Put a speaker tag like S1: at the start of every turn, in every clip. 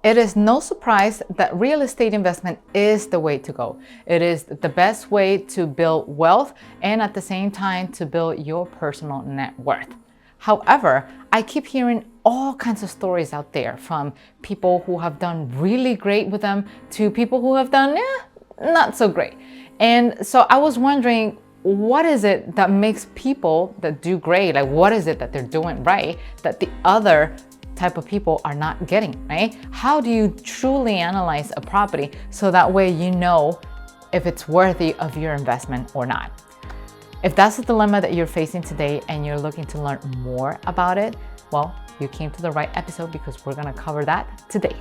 S1: It is no surprise that real estate investment is the way to go. It is the best way to build wealth and at the same time to build your personal net worth. However, I keep hearing all kinds of stories out there from people who have done really great with them to people who have done not so great. And so I was wondering, what is it that makes people that do great, like what is it that they're doing right that the other type of people are not getting, right? How do you truly analyze a property so that way you know if it's worthy of your investment or not? If that's the dilemma that you're facing today and you're looking to learn more about it, well, you came to the right episode because we're gonna cover that today.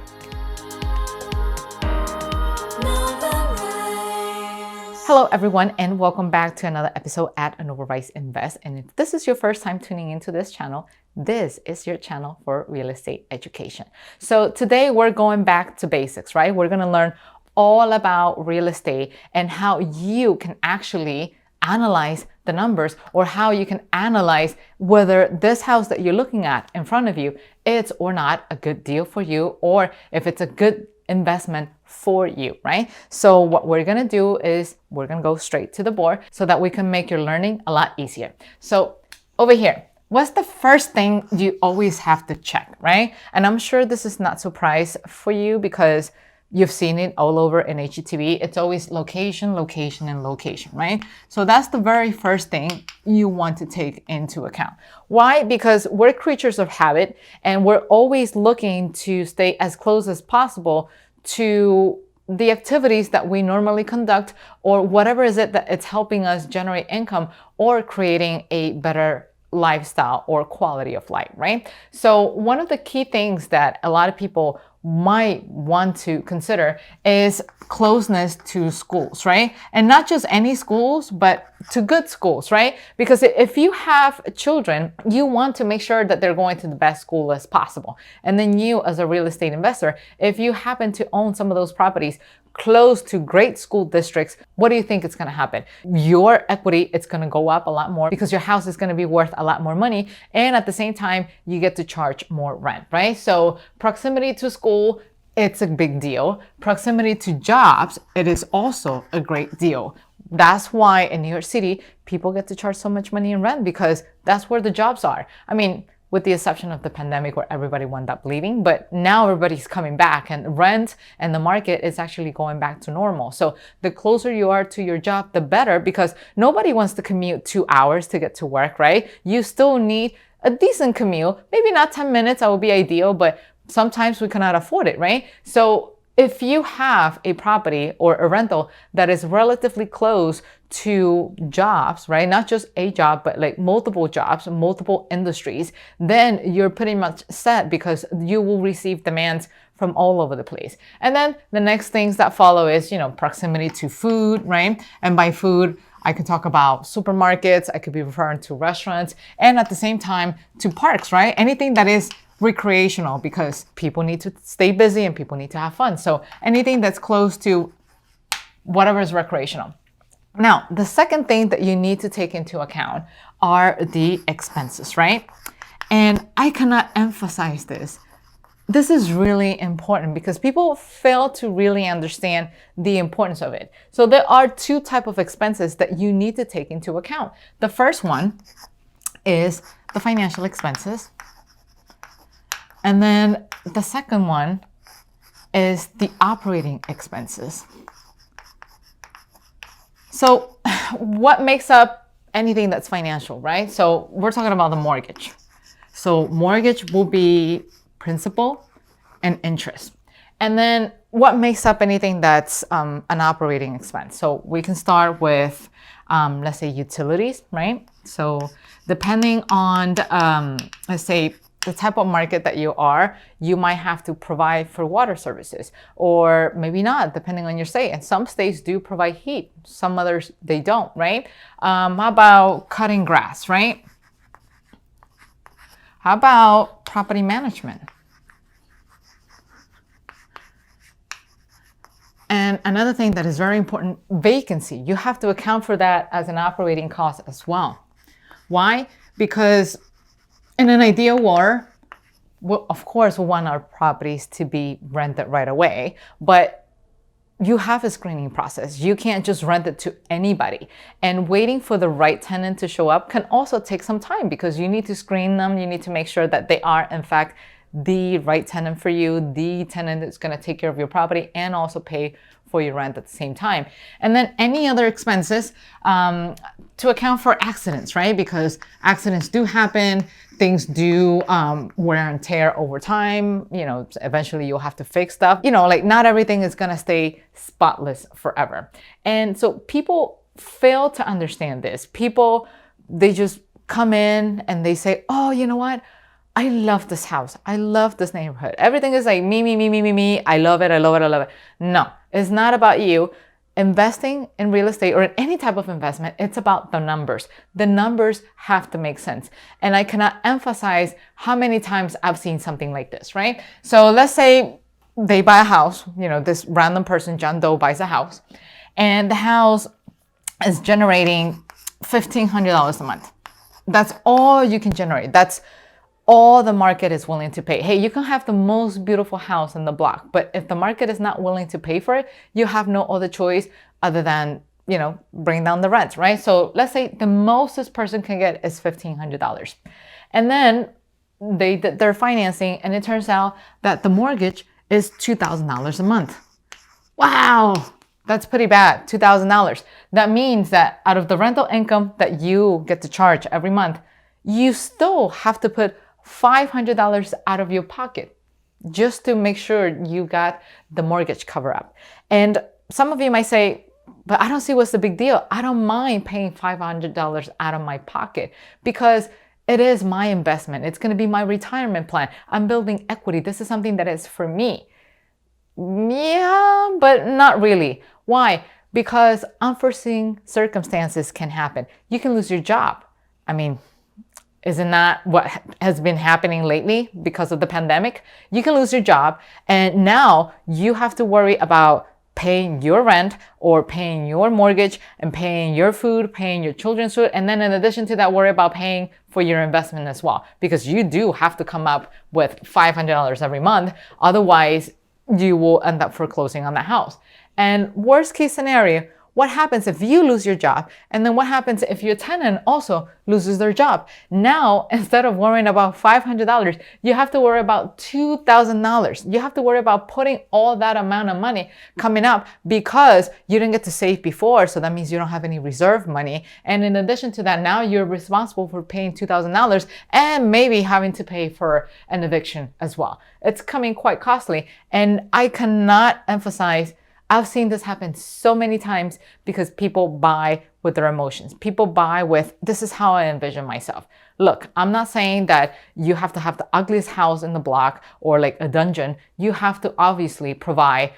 S1: Hello everyone, and welcome back to another episode at Novarise Invest. And if this is your first time tuning into this channel, this is your channel for real estate education. So today we're going back to basics, right? We're gonna learn all about real estate and how you can actually analyze the numbers, or how you can analyze whether this house that you're looking at in front of you is or not a good deal for you, or if it's a good investment for you, right? So what we're gonna do is we're gonna go straight to the board so that we can make your learning a lot easier. So over here, what's the first thing you always have to check, right? And I'm sure this is not a surprise for you because you've seen it all over in HGTV. It's always location, location, and location, right? So that's the very first thing you want to take into account. Why? Because we're creatures of habit and we're always looking to stay as close as possible to the activities that we normally conduct, or whatever is it that it's helping us generate income or creating a better lifestyle or quality of life, right? So one of the key things that a lot of people might want to consider is closeness to schools, right? And not just any schools, but to good schools, right? Because if you have children, you want to make sure that they're going to the best school as possible. And then you, as a real estate investor, if you happen to own some of those properties close to great school districts, what do you think is going to happen? Your equity, it's going to go up a lot more because your house is going to be worth a lot more money. And at the same time, you get to charge more rent, right? So proximity to school, it's a big deal. Proximity to jobs, it is also a great deal. That's why in New York City, people get to charge so much money in rent because that's where the jobs are. I mean, with the exception of the pandemic where everybody wound up leaving, but now everybody's coming back and rent and the market is actually going back to normal. So the closer you are to your job, the better, because nobody wants to commute 2 hours to get to work, right? You still need a decent commute. Maybe not 10 minutes, that would be ideal, but sometimes we cannot afford it, right? So if you have a property or a rental that is relatively close to jobs, right? Not just a job, but like multiple jobs, multiple industries, then you're pretty much set because you will receive demands from all over the place. And then the next things that follow is, proximity to food, right? And by food, I could talk about supermarkets, I could be referring to restaurants, and at the same time to parks, right? Anything that is recreational, because people need to stay busy and people need to have fun. So anything that's close to whatever is recreational. Now, the second thing that you need to take into account are the expenses, right? And I cannot emphasize this. This is really important because people fail to really understand the importance of it. So there are two types of expenses that you need to take into account. The first one is the financial expenses. And then the second one is the operating expenses. So what makes up anything that's financial, right? So we're talking about the mortgage. So mortgage will be principal and interest. And then what makes up anything that's an operating expense? So we can start with, let's say, utilities, right? So depending on, let's say, the type of market that you are, you might have to provide for water services, or maybe not, depending on your state. And some states do provide heat, some others, they don't, right? How about cutting grass, right? How about property management? And another thing that is very important, vacancy. You have to account for that as an operating cost as well. Why? Because in an ideal world, of course, we want our properties to be rented right away, but you have a screening process. You can't just rent it to anybody. And waiting for the right tenant to show up can also take some time because you need to screen them. You need to make sure that they are, in fact, the right tenant for you, the tenant that's going to take care of your property and also pay for your rent at the same time. And then any other expenses to account for accidents, right? Because accidents do happen. Things do wear and tear over time. You know, eventually you'll have to fix stuff. You know, like not everything is gonna stay spotless forever. And so people fail to understand this. People, they just come in and they say, oh, you know what? I love this house. I love this neighborhood. Everything is like me, me, me, me, me, me. I love it. I love it. I love it. No, it's not about you. Investing in real estate or in any type of investment, it's about the numbers. The numbers have to make sense. And I cannot emphasize how many times I've seen something like this, right? So let's say they buy a house, you know, this random person, John Doe, buys a house, and the house is generating $1,500 a month. That's all you can generate. That's all the market is willing to pay. Hey, you can have the most beautiful house in the block, but if the market is not willing to pay for it, you have no other choice other than, you know, bring down the rent, right? So let's say the most this person can get is $1,500. And then they did their financing and it turns out that the mortgage is $2,000 a month. Wow, that's pretty bad, $2,000. That means that out of the rental income that you get to charge every month, you still have to put $500 out of your pocket just to make sure you got the mortgage cover up. And some of you might say, but I don't see what's the big deal. I don't mind paying $500 out of my pocket because it is my investment. It's going to be my retirement plan. I'm building equity. This is something that is for me. Yeah, but not really. Why? Because unforeseen circumstances can happen. You can lose your job. I mean, isn't that what has been happening lately because of the pandemic? You can lose your job and now you have to worry about paying your rent or paying your mortgage and paying your food, paying your children's food. And then in addition to that, worry about paying for your investment as well, because you do have to come up with $500 every month. Otherwise, you will end up foreclosing on the house. And worst case scenario, what happens if you lose your job? And then what happens if your tenant also loses their job? Now, instead of worrying about $500, you have to worry about $2,000. You have to worry about putting all that amount of money coming up because you didn't get to save before. So that means you don't have any reserve money. And in addition to that, now you're responsible for paying $2,000 and maybe having to pay for an eviction as well. It's coming quite costly. And I cannot emphasize, I've seen this happen so many times because people buy with their emotions. People buy with, this is how I envision myself. Look, I'm not saying that you have to have the ugliest house in the block or like a dungeon. You have to obviously provide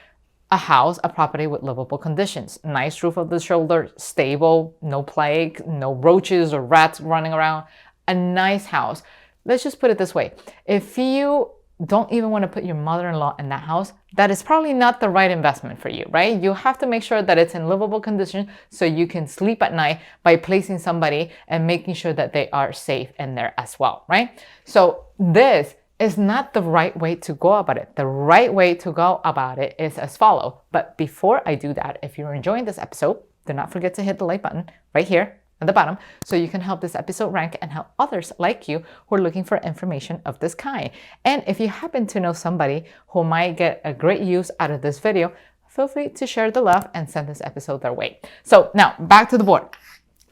S1: a house, a property with livable conditions. Nice roof over the shoulder, stable, no plague, no roaches or rats running around. A nice house. Let's just put it this way. If you don't even want to put your mother-in-law in that house, that is probably not the right investment for you, right? You have to make sure that it's in livable condition so you can sleep at night by placing somebody and making sure that they are safe in there as well, right? So this is not the right way to go about it. The right way to go about it is as follows. But before I do that, if you're enjoying this episode, do not forget to hit the like button right here at the bottom so you can help this episode rank and help others like you who are looking for information of this kind. And if you happen to know somebody who might get a great use out of this video, feel free to share the love and send this episode their way. So now back to the board.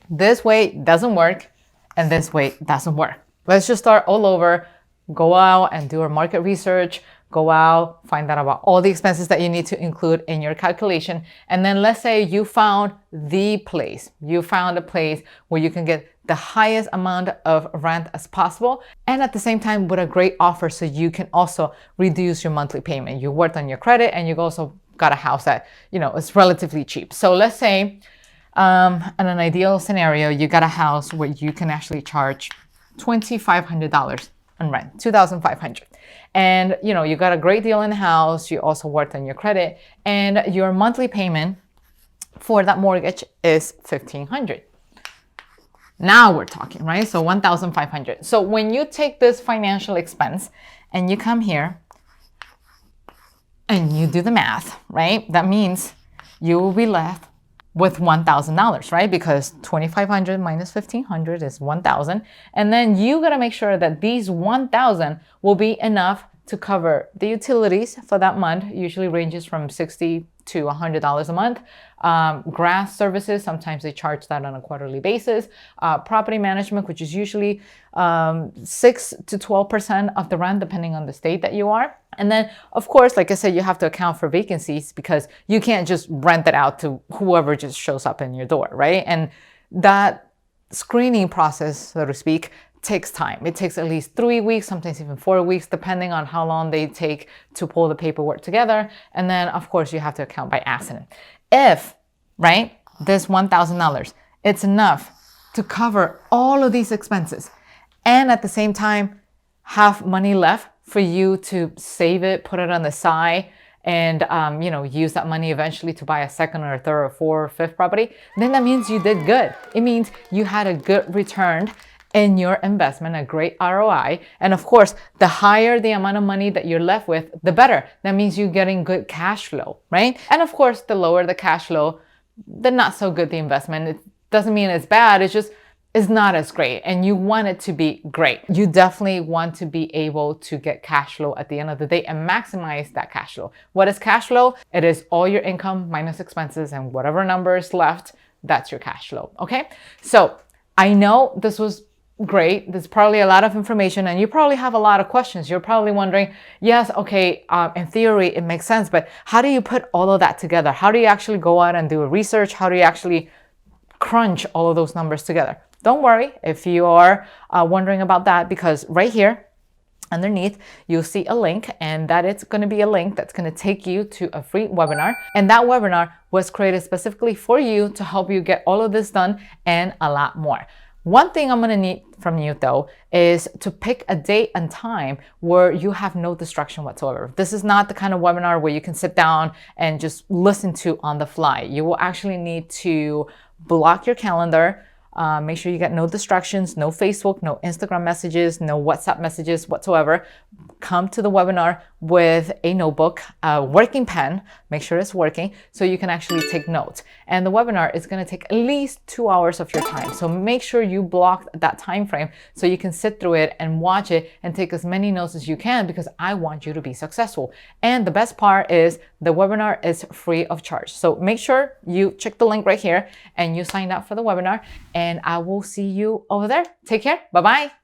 S1: This way doesn't work and this way doesn't work. Let's just start all over. Go out and do our market research. Go out, find out about all the expenses that you need to include in your calculation. And then let's say you found the place. You found a place where you can get the highest amount of rent as possible. And at the same time with a great offer so you can also reduce your monthly payment. You worked on your credit and you've also got a house that, you know, is relatively cheap. So let's say in an ideal scenario, you got a house where you can actually charge $2,500 on rent, $2,500. And you know, you got a great deal in the house, you also worked on your credit, and your monthly payment for that mortgage is $1,500. Now we're talking, right? So $1,500. So when you take this financial expense and you come here and you do the math, right? That means you will be left with $1,000, right? Because 2,500 minus 1,500 is 1,000. And then you gotta make sure that these 1,000 will be enough to cover the utilities for that month. Usually ranges from $60 to $100 a month. Grass services, sometimes they charge that on a quarterly basis. Property management, which is usually 6 to 12% of the rent, depending on the state that you are. And then, of course, like I said, you have to account for vacancies because you can't just rent it out to whoever just shows up in your door, right? And that screening process, so to speak, takes time. It takes at least 3 weeks, sometimes even 4 weeks, depending on how long they take to pull the paperwork together. And then, of course, you have to account by accident. If, right, this $1,000, it's enough to cover all of these expenses and at the same time have money left for you to save it, put it on the side, and use that money eventually to buy a second or a third or fourth or fifth property, then that means you did good. It means you had a good return in your investment, a great ROI. And of course, the higher the amount of money that you're left with, the better. That means you're getting good cash flow, right? And of course, the lower the cash flow, the not so good the investment. It doesn't mean it's bad. It's just, it's not as great. And you want it to be great. You definitely want to be able to get cash flow at the end of the day and maximize that cash flow. What is cash flow? It is all your income minus expenses, and whatever number is left, that's your cash flow, okay? So I know this was great. There's probably a lot of information and you probably have a lot of questions. You're probably wondering, yes, okay, in theory, it makes sense, but how do you put all of that together? How do you actually go out and do a research? How do you actually crunch all of those numbers together? Don't worry if you are wondering about that, because right here underneath, you'll see a link, and that it's going to be a link that's going to take you to a free webinar. And that webinar was created specifically for you to help you get all of this done and a lot more. One thing I'm going to need from you though is to pick a date and time where you have no distraction whatsoever. This is not the kind of webinar where you can sit down and just listen to on the fly. You will actually need to block your calendar. Make sure you get no distractions, no Facebook, no Instagram messages, no WhatsApp messages whatsoever. Come to the webinar with a notebook, a working pen, make sure it's working so you can actually take notes. And the webinar is going to take at least 2 hours of your time. So make sure you block that time frame so you can sit through it and watch it and take as many notes as you can, because I want you to be successful. And the best part is the webinar is free of charge. So make sure you check the link right here and you sign up for the webinar, and I will see you over there. Take care. Bye-bye.